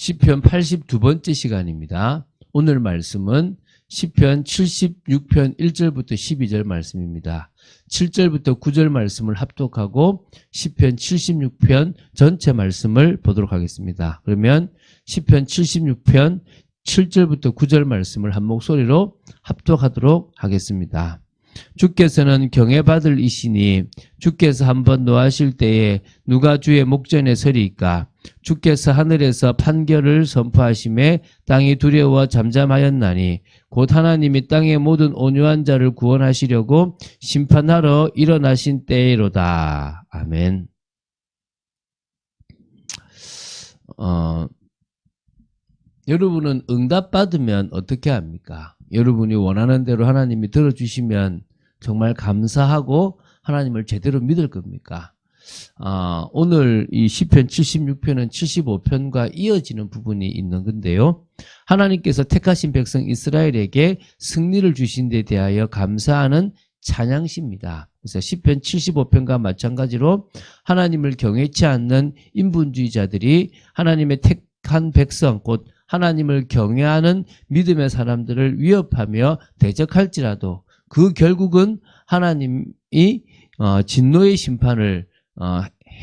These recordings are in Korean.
시편 82번째 시간입니다. 오늘 말씀은 시편 76편 1절부터 12절 말씀입니다. 7절부터 9절 말씀을 합독하고 시편 76편 전체 말씀을 보도록 하겠습니다. 그러면 시편 76편 7절부터 9절 말씀을 한 목소리로 합독하도록 하겠습니다. 주께서는 경외받을 이시니 주께서 한번 노하실 때에 누가 주의 목전에 서리이까. 주께서 하늘에서 판결을 선포하심에 땅이 두려워 잠잠하였나니 곧 하나님이 땅의 모든 온유한 자를 구원하시려고 심판하러 일어나신 때로다. 아멘. 여러분은 응답받으면 어떻게 합니까? 여러분이 원하는 대로 하나님이 들어주시면 정말 감사하고 하나님을 제대로 믿을 겁니까? 오늘 이 시편 76편은 75편과 이어지는 부분이 있는 건데요. 하나님께서 택하신 백성 이스라엘에게 승리를 주신 데 대하여 감사하는 찬양시입니다. 그래서 시편 75편과 마찬가지로 하나님을 경외치 않는 인분주의자들이 하나님의 택한 백성 곧 하나님을 경외하는 믿음의 사람들을 위협하며 대적할지라도 그 결국은 하나님이 진노의 심판을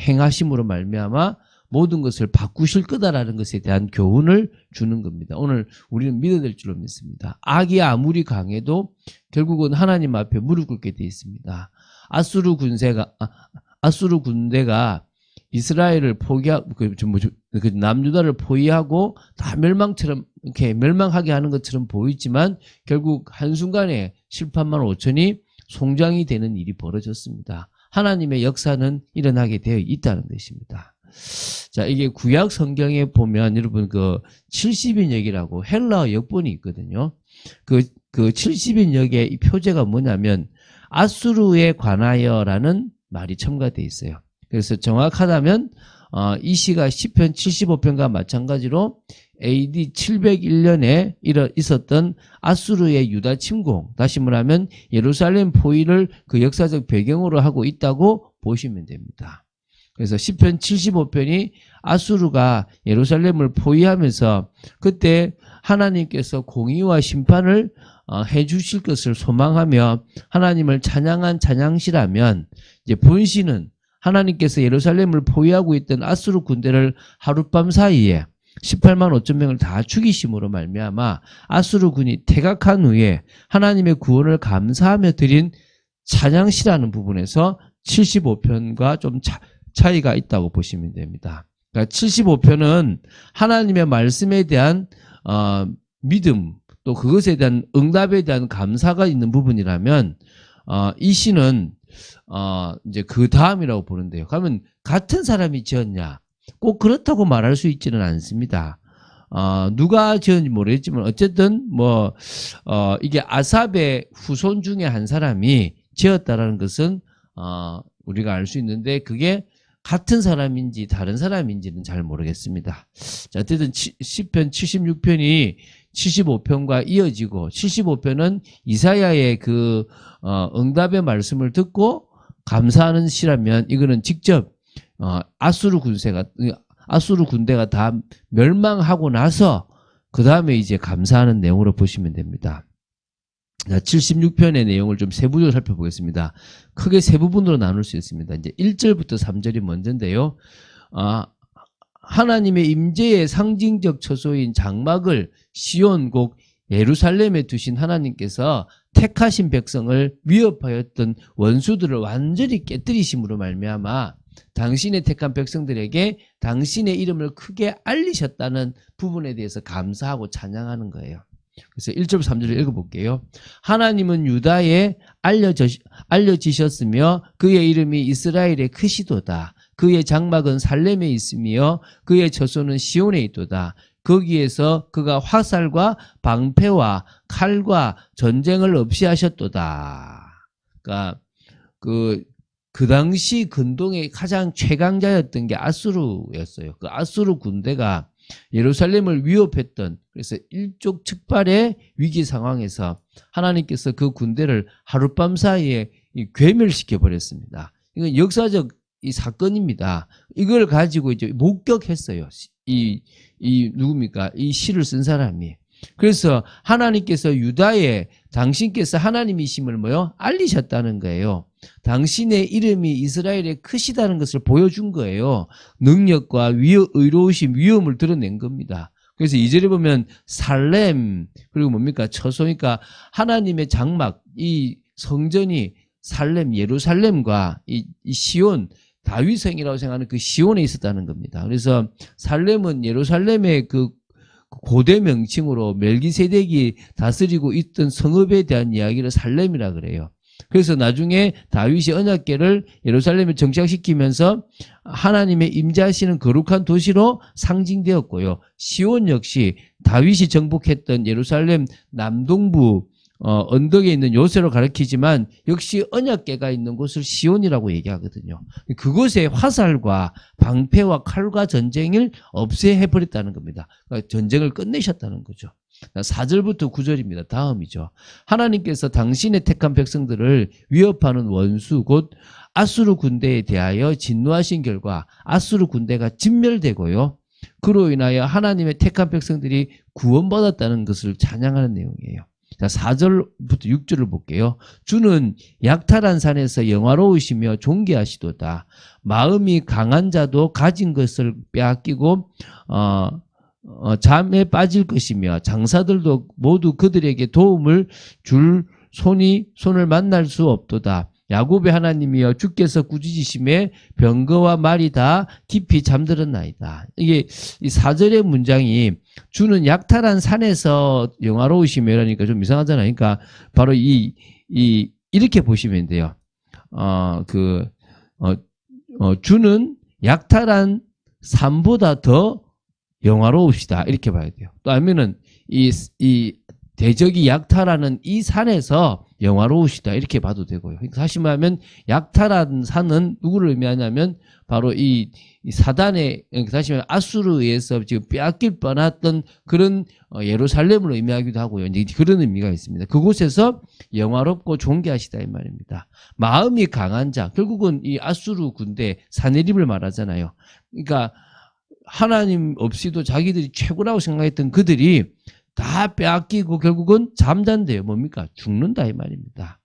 행하심으로 말미암아 모든 것을 바꾸실 거다라는 것에 대한 교훈을 주는 겁니다. 오늘 우리는 믿어야 될 줄로 믿습니다. 악이 아무리 강해도 결국은 하나님 앞에 무릎 꿇게 되어 있습니다. 아수르 군대가 이스라엘을 포기하고 남유다를 포위하고 다 멸망처럼 이렇게 멸망하게 하는 것처럼 보이지만 결국 한순간에 7만 5천이 송장이 되는 일이 벌어졌습니다. 하나님의 역사는 일어나게 되어 있다는 것입니다. 자, 이게 구약 성경에 보면 여러분 그 70인역이라고 헬라어 역본이 있거든요. 그 70인 역의 이 표제가 뭐냐면 아수르에 관하여라는 말이 첨가되어 있어요. 그래서 정확하다면 이 시가 시편 75편과 마찬가지로 AD 701년에 있었던 아수르의 유다 침공, 다시 말하면 예루살렘 포위를 그 역사적 배경으로 하고 있다고 보시면 됩니다. 그래서 시편 75편이 아수르가 예루살렘을 포위하면서 그때 하나님께서 공의와 심판을 해 주실 것을 소망하며 하나님을 찬양한 찬양시라면 이제 본시는 하나님께서 예루살렘을 포위하고 있던 아수르 군대를 하룻밤 사이에 18만 5천 명을 다 죽이심으로 말미암아 아수르 군이 퇴각한 후에 하나님의 구원을 감사하며 드린 찬양시라는 부분에서 75편과 좀 차이가 있다고 보시면 됩니다. 그러니까 75편은 하나님의 말씀에 대한 믿음 또 그것에 대한 응답에 대한 감사가 있는 부분이라면 이 시는 이제 그 다음이라고 보는데요. 그러면 같은 사람이 지었냐? 꼭 그렇다고 말할 수 있지는 않습니다. 누가 지었는지 모르겠지만 어쨌든 이게 아삽의 후손 중에 한 사람이 지었다라는 것은 우리가 알 수 있는데 그게 같은 사람인지 다른 사람인지는 잘 모르겠습니다. 자, 어쨌든 시편 76편이 75편과 이어지고 75편은 이사야의 그 응답의 말씀을 듣고 감사하는 시라면 이거는 직접 아수르 군대가 다 멸망하고 나서 그 다음에 이제 감사하는 내용으로 보시면 됩니다. 76편의 내용을 좀 세부적으로 살펴보겠습니다. 크게 세 부분으로 나눌 수 있습니다. 이제 1절부터 3절이 먼저인데요. 하나님의 임재의 상징적 처소인 장막을 시온 곧 예루살렘에 두신 하나님께서 택하신 백성을 위협하였던 원수들을 완전히 깨뜨리심으로 말미암아 당신의 택한 백성들에게 당신의 이름을 크게 알리셨다는 부분에 대해서 감사하고 찬양하는 거예요. 그래서 1절부터 3절을 읽어볼게요. 하나님은 유다에 알려지셨으며 그의 이름이 이스라엘에 크시도다. 그의 장막은 살렘에 있으며 그의 처소는 시온에 있도다. 거기에서 그가 화살과 방패와 칼과 전쟁을 없이 하셨도다. 그러니까 그 당시 근동의 가장 최강자였던 게 아수르였어요. 그 아수르 군대가 예루살렘을 위협했던, 그래서 일촉즉발의 위기 상황에서 하나님께서 그 군대를 하룻밤 사이에 괴멸시켜 버렸습니다. 이건 역사적 이 사건입니다. 이걸 가지고 이제 목격했어요. 이 이 누굽니까? 이 시를 쓴 사람이. 그래서 하나님께서 유다에 당신께서 하나님이심을 뭐요? 알리셨다는 거예요. 당신의 이름이 이스라엘에 크시다는 것을 보여준 거예요. 능력과 의로우심, 위엄을 드러낸 겁니다. 그래서 2절에 보면 살렘, 그리고 뭡니까? 처소니까 하나님의 장막, 이 성전이 살렘, 예루살렘과 이 시온, 다윗성이라고 생각하는 그 시온에 있었다는 겁니다. 그래서 살렘은 예루살렘의 그 고대 명칭으로 멜기세덱이 다스리고 있던 성읍에 대한 이야기를 살렘이라 그래요. 그래서 나중에 다윗이 언약궤를 예루살렘에 정착시키면서 하나님의 임재하시는 거룩한 도시로 상징되었고요. 시온 역시 다윗이 정복했던 예루살렘 남동부 언덕에 있는 요새로 가리키지만 역시 언약궤가 있는 곳을 시온이라고 얘기하거든요. 그곳에 화살과 방패와 칼과 전쟁을 없애버렸다는 겁니다. 그러니까 전쟁을 끝내셨다는 거죠. 4절부터 9절입니다. 다음이죠. 하나님께서 당신의 택한 백성들을 위협하는 원수 곧 아수르 군대에 대하여 진노하신 결과 아수르 군대가 진멸되고요. 그로 인하여 하나님의 택한 백성들이 구원받았다는 것을 찬양하는 내용이에요. 자, 4절부터 6절을 볼게요. 주는 약탈한 산에서 영화로우시며 존귀하시도다. 마음이 강한 자도 가진 것을 빼앗기고 잠에 빠질 것이며 장사들도 모두 그들에게 도움을 줄 손을 만날 수 없도다. 야곱의 하나님이여 주께서 꾸짖으심에 병거와 말이 다 깊이 잠들었나이다. 이게 이 4절의 문장이 주는 약탈한 산에서 영화로우시며 이러니까 좀 이상하잖아요. 그러니까 바로 이렇게 보시면 돼요. 주는 약탈한 산보다 더 영화로우시다. 이렇게 봐야 돼요. 또 아니면은 이 대적이 약탈하는 이 산에서 영화로우시다. 이렇게 봐도 되고요. 다시 말하면 약탈한 산은 누구를 의미하냐면 바로 이 사단의, 다시 말하면 아수르에서 지금 빼앗길 뻔했던 그런 예루살렘을 의미하기도 하고요. 이제 그런 의미가 있습니다. 그곳에서 영화롭고 존귀하시다 이 말입니다. 마음이 강한 자, 결국은 이 아수르 군대 사내립을 말하잖아요. 그러니까 하나님 없이도 자기들이 최고라고 생각했던 그들이 다 빼앗기고 결국은 잠잔대요. 뭡니까? 죽는다 이 말입니다.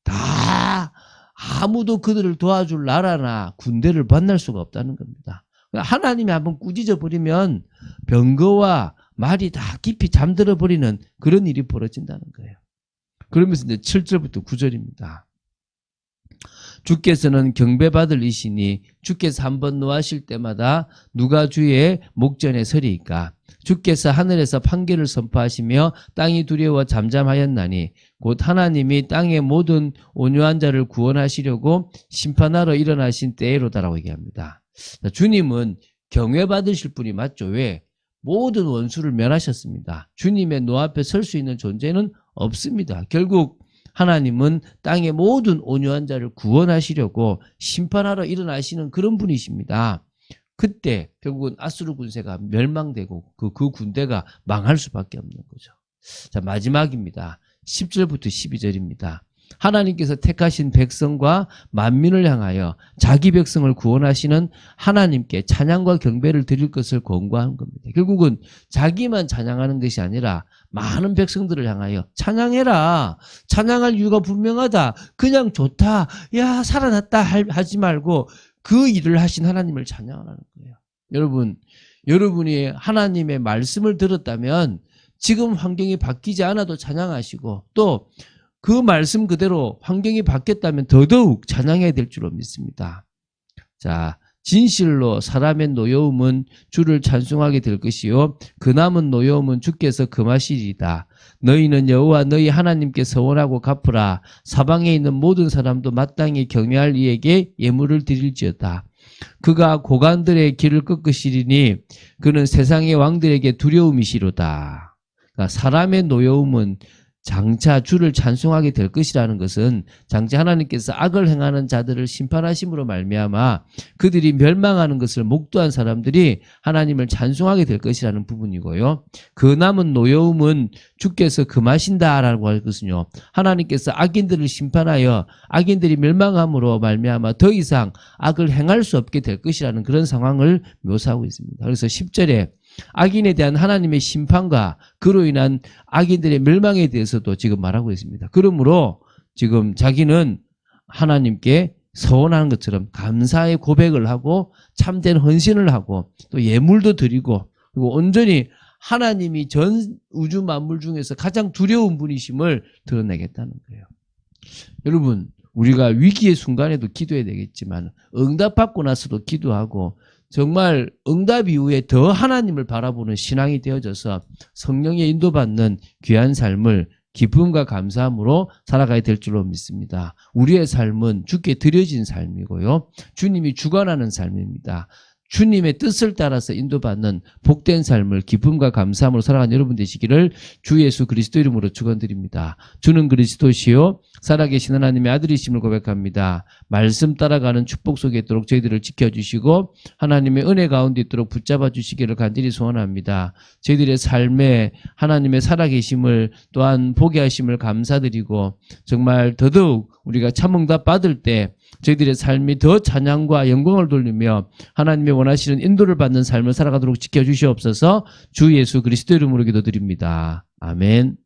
다 아무도 그들을 도와줄 나라나 군대를 만날 수가 없다는 겁니다. 하나님이 한번 꾸짖어 버리면 병거와 말이 다 깊이 잠들어 버리는 그런 일이 벌어진다는 거예요. 그러면서 이제 7절부터 9절입니다. 주께서는 경배받을 이시니 주께서 한번 노하실 때마다 누가 주의 목전에 서리이까. 주께서 하늘에서 판결을 선포하시며 땅이 두려워 잠잠하였나니 곧 하나님이 땅의 모든 온유한 자를 구원하시려고 심판하러 일어나신 때로다라고 얘기합니다. 주님은 경외받으실 분이 맞죠. 왜? 모든 원수를 멸하셨습니다. 주님의 노 앞에 설 수 있는 존재는 없습니다. 결국 하나님은 땅의 모든 온유한 자를 구원하시려고 심판하러 일어나시는 그런 분이십니다. 그때 결국은 아수르 군세가 멸망되고 그 군대가 망할 수밖에 없는 거죠. 자, 마지막입니다. 10절부터 12절입니다. 하나님께서 택하신 백성과 만민을 향하여 자기 백성을 구원하시는 하나님께 찬양과 경배를 드릴 것을 권고하는 겁니다. 결국은 자기만 찬양하는 것이 아니라 많은 백성들을 향하여 찬양해라. 찬양할 이유가 분명하다. 그냥 좋다. 야, 살아났다 하지 말고 그 일을 하신 하나님을 찬양하라는 거예요. 여러분이 하나님의 말씀을 들었다면 지금 환경이 바뀌지 않아도 찬양하시고 또 그 말씀 그대로 환경이 바뀌었다면 더더욱 찬양해야 될 줄로 믿습니다. 자, 진실로 사람의 노여움은 주를 찬송하게 될 것이요 그 남은 노여움은 주께서 금하시리이다. 너희는 여호와 너희 하나님께 서원하고 갚으라. 사방에 있는 모든 사람도 마땅히 경외할 이에게 예물을 드릴지어다. 그가 고관들의 길을 꺾으시리니 그는 세상의 왕들에게 두려움이시로다. 그러니까 사람의 노여움은 장차 주를 찬송하게 될 것이라는 것은 장차 하나님께서 악을 행하는 자들을 심판하심으로 말미암아 그들이 멸망하는 것을 목도한 사람들이 하나님을 찬송하게 될 것이라는 부분이고요. 그 남은 노여움은 주께서 금하신다라고 할 것은요. 하나님께서 악인들을 심판하여 악인들이 멸망함으로 말미암아 더 이상 악을 행할 수 없게 될 것이라는 그런 상황을 묘사하고 있습니다. 그래서 10절에 악인에 대한 하나님의 심판과 그로 인한 악인들의 멸망에 대해서도 지금 말하고 있습니다. 그러므로 지금 자기는 하나님께 서원하는 것처럼 감사의 고백을 하고 참된 헌신을 하고 또 예물도 드리고 그리고 온전히 하나님이 전 우주 만물 중에서 가장 두려운 분이심을 드러내겠다는 거예요. 여러분, 우리가 위기의 순간에도 기도해야 되겠지만 응답받고 나서도 기도하고 정말 응답 이후에 더 하나님을 바라보는 신앙이 되어져서 성령의 인도받는 귀한 삶을 기쁨과 감사함으로 살아가야 될 줄로 믿습니다. 우리의 삶은 주께 드려진 삶이고요. 주님이 주관하는 삶입니다. 주님의 뜻을 따라서 인도받는 복된 삶을 기쁨과 감사함으로 살아가는 여러분 되시기를 주 예수 그리스도 이름으로 축원드립니다. 주는 그리스도시요 살아계신 하나님의 아들이심을 고백합니다. 말씀 따라가는 축복 속에 있도록 저희들을 지켜주시고 하나님의 은혜 가운데 있도록 붙잡아 주시기를 간절히 소원합니다. 저희들의 삶에 하나님의 살아계심을 또한 보게 하심을 감사드리고 정말 더더욱 우리가 참응답 받을 때 저희들의 삶이 더 찬양과 영광을 돌리며 하나님의 원하시는 인도를 받는 삶을 살아가도록 지켜주시옵소서. 주 예수 그리스도 이름으로 기도드립니다. 아멘.